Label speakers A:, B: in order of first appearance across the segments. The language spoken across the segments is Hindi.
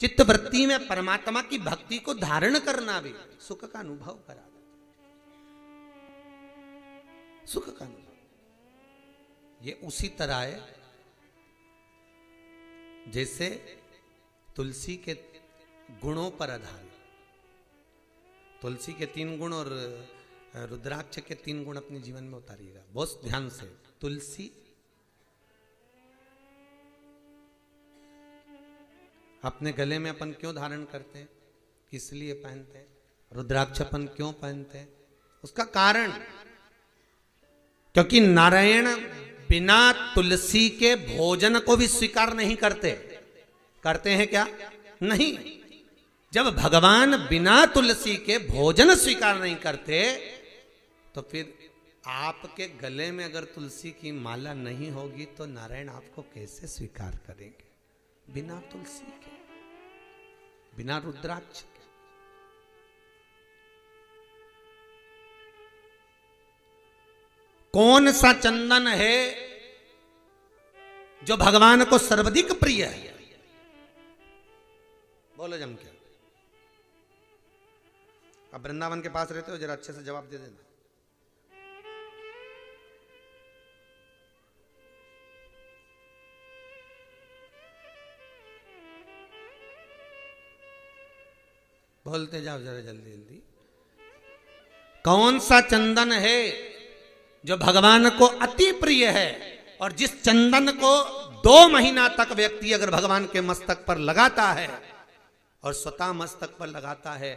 A: चित्त वृत्ति में परमात्मा की भक्ति को धारण करना भी सुख का अनुभव करा देता, सुख का अनुभव। ये उसी तरह है जैसे तुलसी के गुणों पर आधारित। तुलसी के 3 गुण और रुद्राक्ष के 3 गुण अपने जीवन में उतारिएगा बहुत ध्यान से। तुलसी अपने गले में अपन क्यों धारण करते हैं, किस लिए पहनते हैं? रुद्राक्ष अपन क्यों पहनते हैं? उसका कारण, क्योंकि नारायण बिना तुलसी के भोजन को भी स्वीकार नहीं करते। करते हैं क्या? नहीं। जब भगवान बिना तुलसी के भोजन स्वीकार नहीं करते तो फिर आपके गले में अगर तुलसी की माला नहीं होगी तो नारायण आपको कैसे स्वीकार करेंगे? बिना तुलसी के, बिना रुद्राक्ष के। कौन सा चंदन है जो भगवान को सर्वाधिक प्रिय है? बोलो जम के। अब वृंदावन के पास रहते हो, जरा अच्छे से जवाब दे देना। बोलते जाओ जरा जल्दी जल्दी। कौन सा चंदन है जो भगवान को अति प्रिय है और जिस चंदन को 2 महीना तक व्यक्ति अगर भगवान के मस्तक पर लगाता है और स्वतः मस्तक पर लगाता है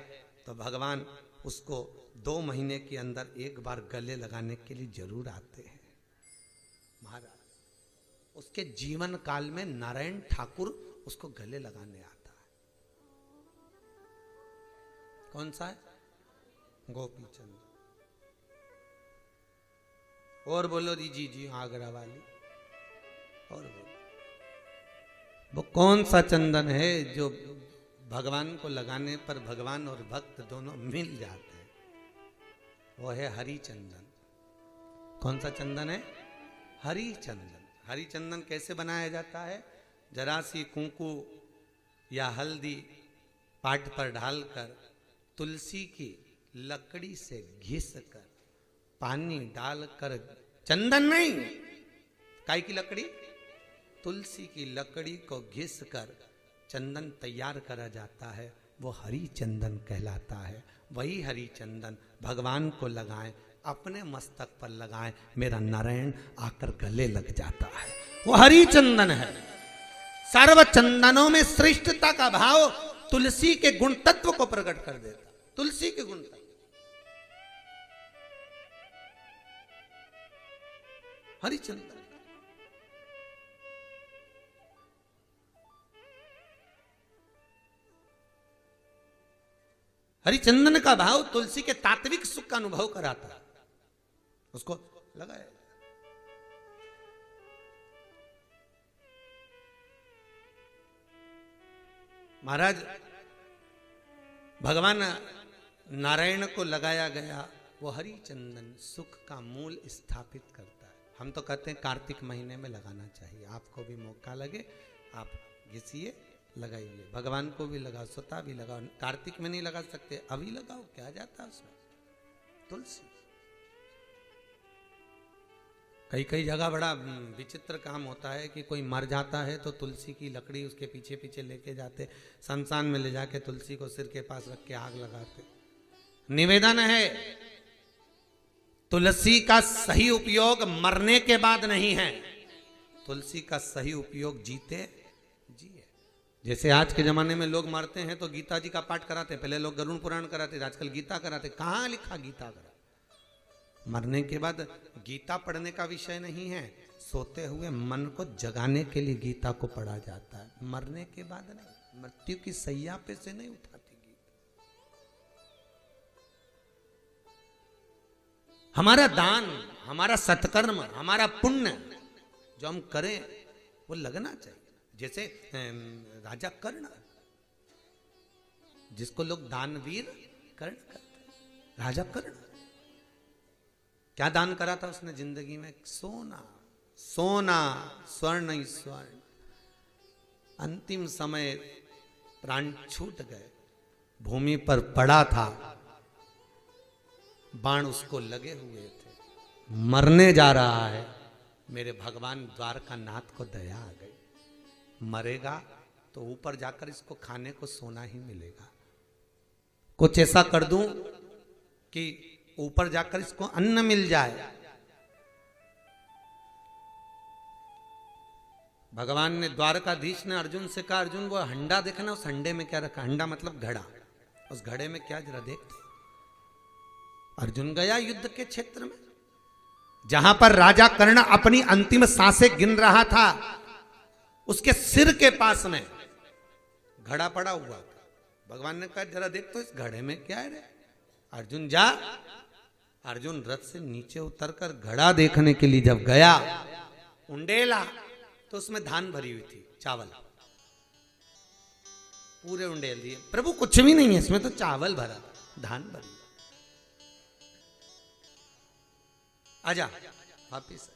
A: तो भगवान उसको 2 महीने के अंदर एक बार गले लगाने के लिए जरूर आते हैं। महाराज उसके जीवन काल में नारायण ठाकुर उसको गले लगाने आता है। कौन सा है? गोपी चंद। और बोलो जी जी आगरा वाली। और बोलो वो कौन सा चंदन है जो भगवान को लगाने पर भगवान और भक्त दोनों मिल जाते हैं? वो है हरि चंदन। कौन सा चंदन है? हरि चंदन। हरि चंदन कैसे बनाया जाता है? जरा सी कुंकू या हल्दी पाट पर डालकर तुलसी की लकड़ी से घिस कर पानी डालकर, चंदन नहीं, काय की लकड़ी? तुलसी की लकड़ी को घिस कर चंदन तैयार करा जाता है, वो हरि चंदन कहलाता है। वही हरि चंदन भगवान को लगाएं, अपने मस्तक पर लगाएं, मेरा नारायण आकर गले लग जाता है। वो हरि चंदन है। सर्व चंदनों में श्रेष्ठता का भाव तुलसी के गुण तत्व को प्रकट कर देता। तुलसी के गुण तत्व हरि चंदन। हरिचंदन का भाव तुलसी के तात्विक सुख का अनुभव कराता, उसको लगाया। महाराज भगवान नारायण को लगाया गया वो हरिचंदन सुख का मूल स्थापित करता है। हम तो कहते हैं कार्तिक महीने में लगाना चाहिए। आपको भी मौका लगे आप घिसिए, लगाइए, भगवान को भी लगाओ, स्वतः भी लगाओ। कार्तिक में नहीं लगा सकते, अभी लगाओ, क्या जाता है उसमें? तुलसी। कई जगह बड़ा विचित्र काम होता है कि कोई मर जाता है तो तुलसी की लकड़ी उसके पीछे पीछे लेके जाते, शमशान में ले जाके तुलसी को सिर के पास रख के आग लगाते। निवेदन है तुलसी का सही उपयोग मरने के बाद नहीं है, तुलसी का सही उपयोग जीते जी है। जैसे आज के जमाने में लोग मरते हैं तो गीता जी का पाठ कराते, पहले लोग गरुड़ पुराण कराते, आजकल गीता कराते। कहाँ लिखा गीता करा? मरने के बाद गीता पढ़ने का विषय नहीं है, सोते हुए मन को जगाने के लिए गीता को पढ़ा जाता है, मरने के बाद नहीं। मृत्यु की सैया पे से नहीं उठाती गीता। हमारा दान, हमारा सत्कर्म, हमारा पुण्य जो हम करें वो लगना चाहिए। जैसे राजा कर्ण, जिसको लोग दानवीर कर्ण कहते, राजा कर्ण क्या दान करा था उसने जिंदगी में? सोना, सोना, स्वर्ण ही स्वर्ण। अंतिम समय प्राण छूट गए, भूमि पर पड़ा था, बाण उसको लगे हुए थे, मरने जा रहा है। मेरे भगवान द्वारका नाथ को दया आ गई, मरेगा तो ऊपर जाकर इसको खाने को सोना ही मिलेगा। कुछ ऐसा कर दूं कि ऊपर जाकर इसको अन्न मिल जाए। भगवान ने, द्वारकाधीश ने अर्जुन से कहा, अर्जुन वो हंडा देखना, उस हंडे में क्या रखा? हंडा मतलब घड़ा, उस घड़े में क्या जरा देख। अर्जुन गया युद्ध के क्षेत्र में, जहां पर राजा कर्ण अपनी अंतिम सांसें गिन रहा था, उसके सिर के पास में घड़ा पड़ा हुआ था। भगवान ने कहा जरा देख तो इस घड़े में क्या है रे? अर्जुन जा। अर्जुन रथ से नीचे उतरकर घड़ा देखने के लिए जब गया, उंडेला तो उसमें धान भरी हुई थी, चावल पूरे उंडेल दिए। प्रभु कुछ भी नहीं है इसमें, तो चावल भरा, धान भरी। आजा वापिस।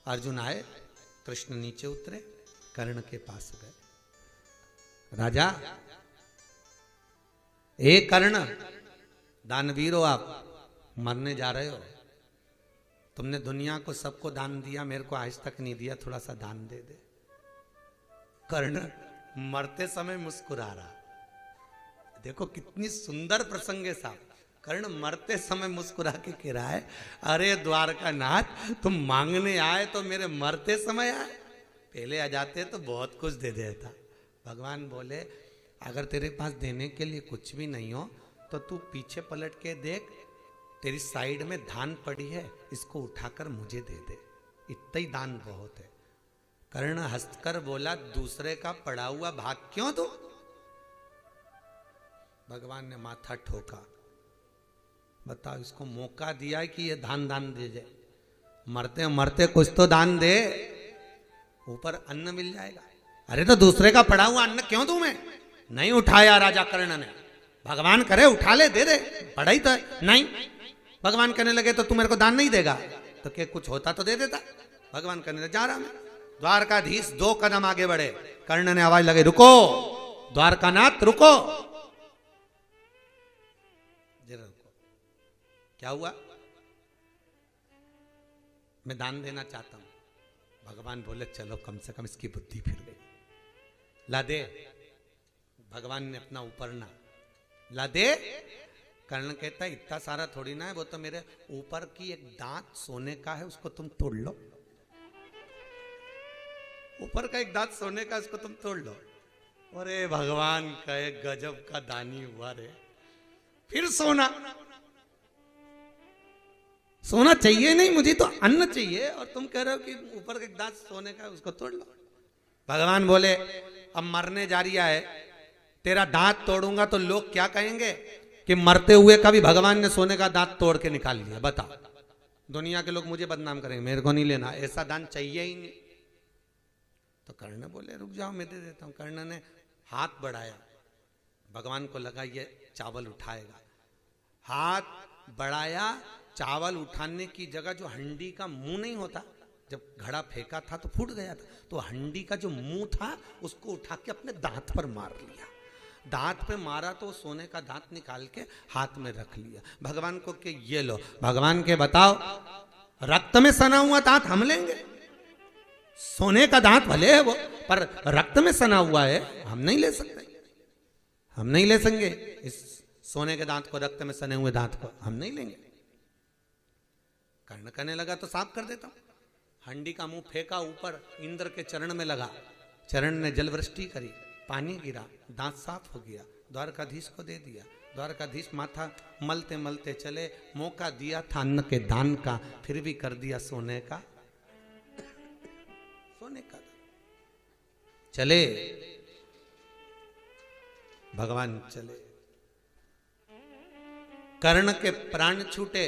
A: अर्जुन आए, कृष्ण नीचे उतरे, कर्ण के पास गए। राजा, ए कर्ण, दानवीर हो आप, मरने जा रहे हो। तुमने दुनिया को सबको दान दिया, मेरे को आज तक नहीं दिया, थोड़ा सा दान दे दे। कर्ण मरते समय मुस्कुरा रहा। देखो कितनी सुंदर प्रसंग है साहब। कर्ण मरते समय मुस्कुरा के कह रहा है, अरे द्वारका नाथ, तुम मांगने आए तो मेरे मरते समय आए, पहले आ जाते तो बहुत कुछ दे देता। भगवान बोले, अगर तेरे पास देने के लिए कुछ भी नहीं हो तो तू पीछे पलट के देख, तेरी साइड में धान पड़ी है, इसको उठाकर मुझे दे दे, इतना ही दान बहुत है। कर्ण हंसकर बोला, दूसरे का पड़ा हुआ भाग क्यों दूं? भगवान ने माथा ठोका। बताओ, इसको मौका दिया है कि ये दान दे जाए, मरते मरते कुछ तो दान दे, ऊपर अन्न मिल जाएगा। अरे तो दूसरे का पड़ा हुआ अन्न क्यों दूं मैं? नहीं उठाया राजा कर्ण ने। भगवान करे उठा ले, दे दे, पड़ा ही तो है। नहीं, भगवान कहने लगे तो तू मेरे को दान नहीं देगा? तो क्या कुछ होता तो दे देता। भगवान कहने लगे, जा रहा मैं। द्वारकाधीश 2 कदम आगे बढ़े, कर्ण ने आवाज लगे, रुको द्वारकानाथ रुको। जरा रुको, क्या हुआ? मैं दान देना चाहता हूं। भगवान बोले, चलो कम से कम इसकी बुद्धि फिर गई, ला दे। भगवान ने अपना ऊपरना ला दे। कर्ण कहता है, इतना सारा थोड़ी ना है, वो तो मेरे ऊपर की एक दांत सोने का है, उसको तुम तोड़ लो। ऊपर का एक दांत सोने का, उसको तुम तोड़ लो। अरे भगवान का एक गजब का दानी हुआ रे। फिर सोना, सोना चाहिए नहीं मुझे, तो अन्न चाहिए, और तुम कह रहे हो कि ऊपर का एक दांत सोने का है, उसको तोड़ लो। भगवान बोले, अब मरने जा रही है, तेरा दांत तोड़ूंगा तो लोग क्या कहेंगे कि मरते हुए का भी भगवान ने सोने का दांत तोड़ के निकाल लिया। बता, दुनिया के लोग मुझे बदनाम करेंगे, मेरे को नहीं लेना, ऐसा दान चाहिए ही नहीं। तो कर्ण बोले, रुक जाओ मैं दे देता हूं। कर्ण ने हाथ बढ़ाया, भगवान को लगा ये चावल उठाएगा। हाथ बढ़ाया, चावल उठाने की जगह जो हंडी का मुंह नहीं होता, जब घड़ा फेंका था तो फूट गया था, तो हंडी का जो मुंह था उसको उठा के अपने दांत पर मार लिया। दांत पे मारा तो सोने का दांत निकाल के हाथ में रख लिया। भगवान को कि ये लो। भगवान के बताओ, रक्त में सना हुआ दांत हम लेंगे? सोने का दांत भले है वो, पर रक्त में सना हुआ है, हम नहीं ले सकते। हम नहीं ले सकेंगे इस सोने के दांत को, रक्त में सने हुए दांत को हम नहीं लेंगे। कर्ण कहने लगा, तो साफ कर देता हूं। हंडी का मुंह फेंका ऊपर, इंद्र के चरण में लगा, चरण ने जल वृष्टि करी, पानी गिरा, दांत साफ हो गया, द्वारकाधीश को दे दिया। द्वारकाधीश माथा मलते मलते चले, मौका दिया था अन्न के दान का, फिर भी कर दिया सोने का। सोने का चले, भगवान चले। कर्ण के प्राण छूटे,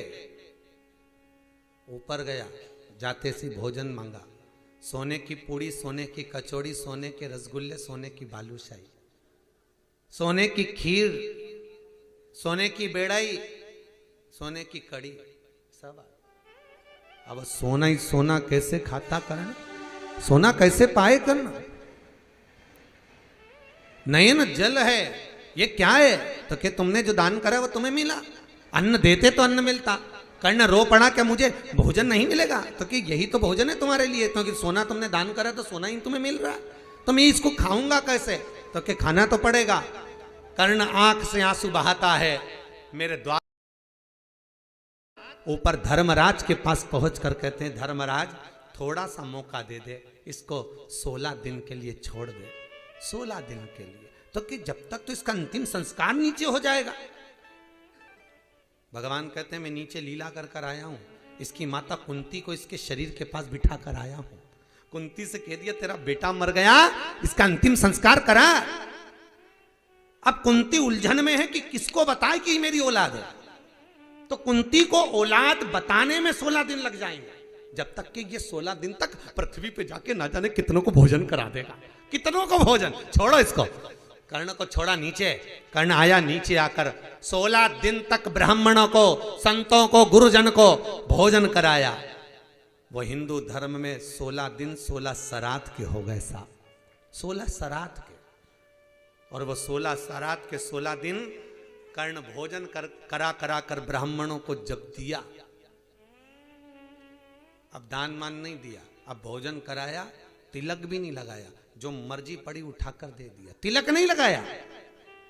A: ऊपर गया, जाते सी भोजन मांगा। सोने की पूड़ी, सोने की कचौड़ी, सोने के रसगुल्ले, सोने की बालूशाही, सोने की खीर, सोने की बेड़ाई, सोने की कड़ी, सब। अब सोना ही सोना कैसे खाता कर्ण? सोना कैसे पाए कर्ण? नयन जल है, ये क्या है? तो कि तुमने जो दान करा वो तुम्हें मिला, अन्न देते तो अन्न मिलता, कर्ण रो पड़ा क्या मुझे भोजन नहीं मिलेगा? तो कि यही तो भोजन है तुम्हारे लिए, क्योंकि सोना तुमने दान करा तो सोना ही तुम्हें मिल रहा है, तो मैं इसको खाऊंगा कैसे? तो कि खाना तो पड़ेगा। कर्ण आंख से आंसू बहाता है, मेरे द्वार ऊपर धर्मराज के पास पहुंचकर कहते हैं धर्मराज थोड़ा सा मौका दे दे, इसको 16 दिन के लिए छोड़ दे, 16 दिन के लिए, तो कि जब तक तो इसका अंतिम संस्कार नीचे हो जाएगा। भगवान कहते हैं मैं नीचे लीला कर कर आया हूं, इसकी माता कुंती को इसके शरीर के पास बिठा कर आया हूं, कुंती से कह दिया तेरा बेटा मर गया, इसका अंतिम संस्कार करा। अब कुंती उलझन में है कि किसको बताए कि मेरी औलाद है, तो कुंती को औलाद बताने में 16 दिन लग जाएंगे, जब तक कि ये 16 दिन तक पृथ्वी पे जाके ना जाने कितनों को भोजन करा देगा, कितनों को भोजन। छोड़ो इसको, कर्ण को छोड़ा नीचे, कर्ण आया नीचे आकर 16 दिन तक ब्राह्मणों को, संतों को, गुरुजन को भोजन कराया। वो हिंदू धर्म में 16 दिन 16 सरात के हो गए साहब, 16 सरात के, और वो 16 सरात के 16 दिन कर्ण भोजन करा करा कर ब्राह्मणों को जब दिया, अब दान मान नहीं दिया, अब भोजन कराया, तिलक भी नहीं लगाया, जो मर्जी पड़ी उठाकर दे दिया, तिलक नहीं लगाया।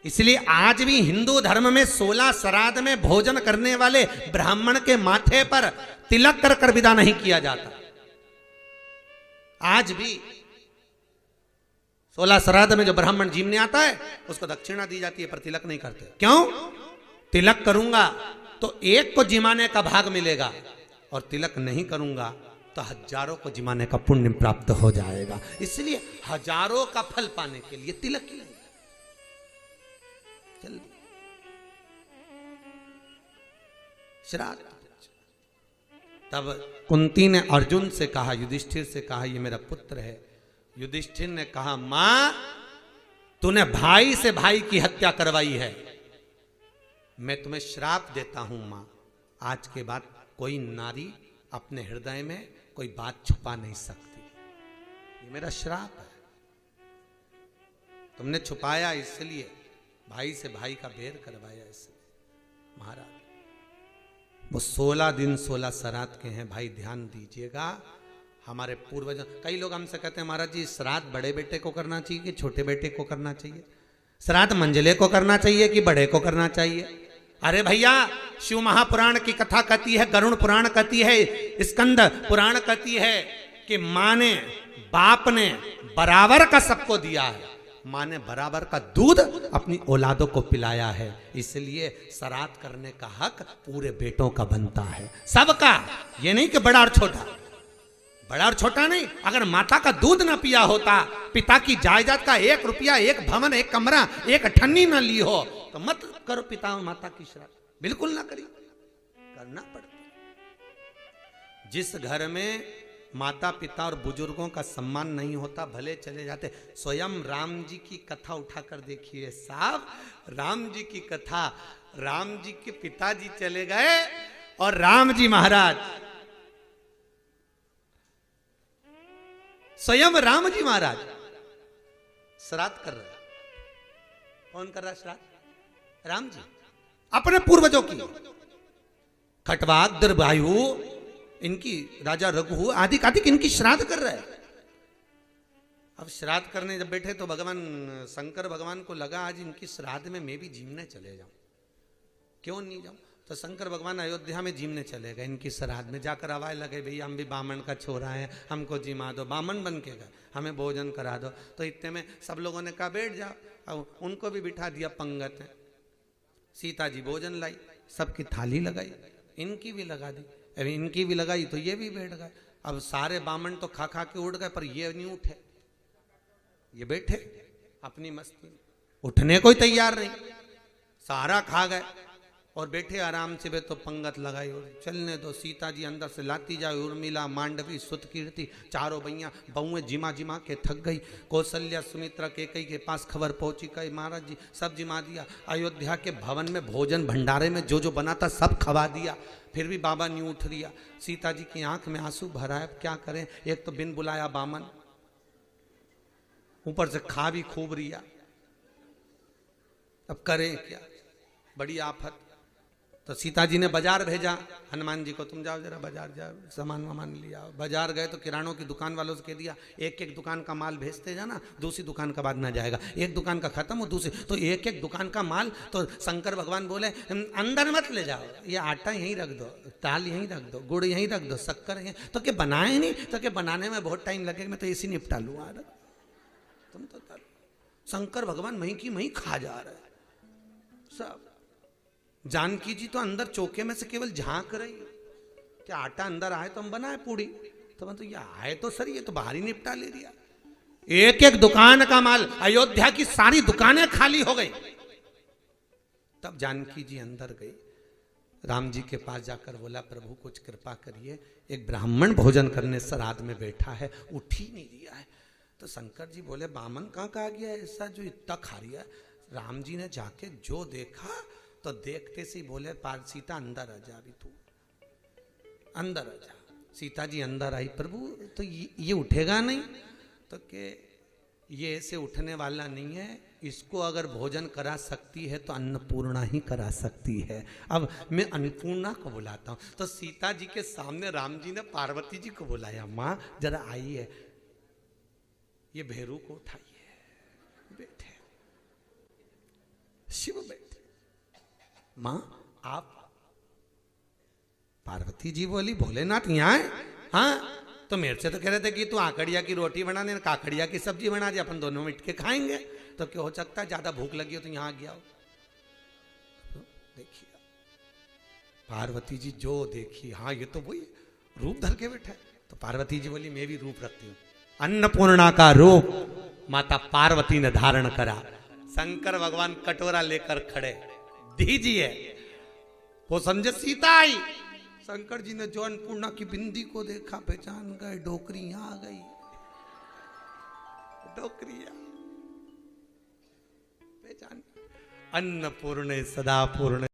A: इसलिए आज भी हिंदू धर्म में 16 श्राद्ध में भोजन करने वाले ब्राह्मण के माथे पर तिलक कर कर विदा नहीं किया जाता। आज भी 16 श्राद्ध में जो ब्राह्मण जीवने आता है उसको दक्षिणा दी जाती है, पर तिलक नहीं करते। क्यों? तिलक करूंगा तो एक को जिमाने का भाग मिलेगा, और तिलक नहीं करूंगा तो हजारों को जिमाने का पुण्य प्राप्त हो जाएगा। इसलिए हजारों का फल पाने के लिए तिलक की जल्दी श्राद्ध। तब कुंती ने अर्जुन से कहा, युधिष्ठिर से कहा ये मेरा पुत्र है। युधिष्ठिर ने कहा मां तूने भाई से भाई की हत्या करवाई है, मैं तुम्हें श्राप देता हूं मां, आज के बाद कोई नारी अपने हृदय में कोई बात छुपा नहीं सकती, ये मेरा श्राप है। तुमने छुपाया इसलिए, भाई से भाई का बैर करवाया इसलिए। महाराज वो 16 दिन 16 श्राद्ध के हैं भाई, ध्यान दीजिएगा। हमारे पूर्वज, कई लोग हमसे कहते हैं महाराज जी श्राद्ध बड़े बेटे को करना चाहिए कि छोटे बेटे को करना चाहिए, श्राद्ध मंझले को करना चाहिए कि बड़े को करना चाहिए? अरे भैया शिव महापुराण की कथा कहती है, गरुड़ पुराण कहती है, स्कंद पुराण कहती है कि माँ ने बाप ने बराबर का सबको दिया है, माँ ने बराबर का दूध अपनी औलादों को पिलाया है, इसलिए श्राद्ध करने का हक पूरे बेटों का बनता है, सबका। ये नहीं कि बड़ा और छोटा, बड़ा और छोटा नहीं। अगर माता का दूध ना पिया होता, पिता की जायदाद का 1 रुपया, 1 भवन, 1 कमरा, 1 ठन्नी ना ली हो, तो मत करो पिता और माता की श्राद्ध, बिल्कुल ना करिए, करना पड़ता। जिस घर में माता पिता और बुजुर्गों का सम्मान नहीं होता, भले चले जाते। स्वयं राम जी की कथा उठाकर देखिए साहब, राम जी की कथा, राम जी के पिताजी चले गए और राम जी महाराज, स्वयं राम जी महाराज श्राद्ध कर रहे। कौन कर रहा है श्राद्ध? राम जी, अपने पूर्वजों की। खटवाक, दरवायु, इनकी, राजा रघु आदि आदि इनकी श्राद्ध कर रहे हैं। अब श्राद्ध करने जब बैठे तो भगवान शंकर भगवान को लगा आज इनकी श्राद्ध में मैं भी जीवने चले जाऊं, क्यों नहीं जाऊं? तो शंकर भगवान अयोध्या में जीवने चले गए, इनकी श्राद्ध में जाकर आवाज लगे भैया हम भी बामन का छोरा है, हमको जिमा दो, बामन बन के गए, हमें भोजन करा दो। तो इतने में सब लोगों ने कहा बैठ जाओ, अब उनको भी बिठा दिया पंगत में। सीता जी भोजन लाई, सबकी थाली लगाई, इनकी भी लगा दी, अभी इनकी भी लगाई तो ये भी बैठ गए। अब सारे बामन तो खा खा के उठ गए, पर ये नहीं उठे, ये बैठे अपनी मस्ती में, उठने को ही तैयार नहीं, सारा खा गए और बैठे आराम से। वे तो पंगत लगाई और चलने दो। सीता जी अंदर से लाती जाए, उर्मिला, मांडवी, सुतकीर्ति, चारों भैया बहुएं जिमा जिमा के थक गई। कौशल्या, सुमित्रा, केकई के पास खबर पहुंची, कही महाराज जी सब जिमा दिया, अयोध्या के भवन में भोजन भंडारे में जो जो बना था सब खवा दिया, फिर भी बाबा नहीं उठ रिया। सीता जी की आंख में आंसू भरा है, अब क्या करें? एक तो बिन बुलाया बामन, ऊपर से खा भी खूब रिया, अब करे क्या, बड़ी आफत। तो सीता जी ने बाजार भेजा हनुमान जी को, तुम जाओ जरा बाजार जाओ, सामान वामान लिया। बाजार गए तो किरानों की दुकान वालों से कह दिया एक एक दुकान का माल भेजते जाना, दूसरी दुकान का बाद में जाएगा, एक दुकान का खत्म हो दूसरी, तो एक एक दुकान का माल। तो शंकर भगवान बोले अंदर मत ले जाओ, ये आटा यहीं रख दो, दाल यहीं रख दो, गुड़ यहीं रख दो, शक्कर यहीं। तो क्या बनाए नहीं, तो क्या बनाने में बहुत टाइम लगेगा, मैं तो इसी निपटा लूँ। तुम तो शंकर भगवान मही की मही खा जा रहे सब। जानकी जी तो अंदर चौके में से केवल झांक रही, क्या आटा अंदर आए तो हम बनाए पूड़ी, तो मैं तो ये आए तो सर, ये तो बाहर ही निपटा ले दिया। एक एक दुकान का माल, अयोध्या की सारी दुकानें खाली हो गई। तब जानकी जी अंदर गई, राम जी के पास जाकर बोला प्रभु कुछ कृपा करिए, एक ब्राह्मण भोजन करने श्राद्ध में बैठा है, उठ ही नहीं दिया है। तो शंकर जी बोले बामन कहाँ कहा गया ऐसा जो इतना खा रहा है। राम जी ने जाके जो देखा तो देखते से बोले पार सीता अंदर आ जा, अभी तू अंदर आ जा। सीता जी अंदर आई, प्रभु तो ये उठेगा नहीं, तो के ये ऐसे उठने वाला नहीं है, इसको अगर भोजन करा सकती है तो अन्नपूर्णा ही करा सकती है। अब मैं अन्नपूर्णा को बुलाता हूं। तो सीता जी के सामने राम जी ने पार्वती जी को बुलाया, माँ जरा आई है, ये भेरू को उठाइए, बैठे शिव बैठे। मां आप, पार्वती जी बोली भोलेनाथ यहाँ है। हाँ, तो मेरे से तो कह रहे थे कि तू आकड़िया की रोटी बनाने, काकड़िया की सब्जी बना दे, अपन दोनों मिट के खाएंगे। तो क्या हो सकता है ज्यादा भूख लगी हो तो यहाँ गया हो। तो देखिए पार्वती जी जो देखी, हाँ ये तो वही रूप धर के बैठा है। तो पार्वती जी बोली मैं भी रूप रखती हूँ। अन्नपूर्णा का रूप माता पार्वती ने धारण करा। शंकर भगवान कटोरा लेकर खड़े, दीजिए। वो समझे सीता आई, शंकर जी ने जो अन्नपूर्णा की बिंदी को देखा पहचान गए, डोकरी यहां आ गई, डोकरी पहचान। अन्नपूर्ण सदा पूर्ण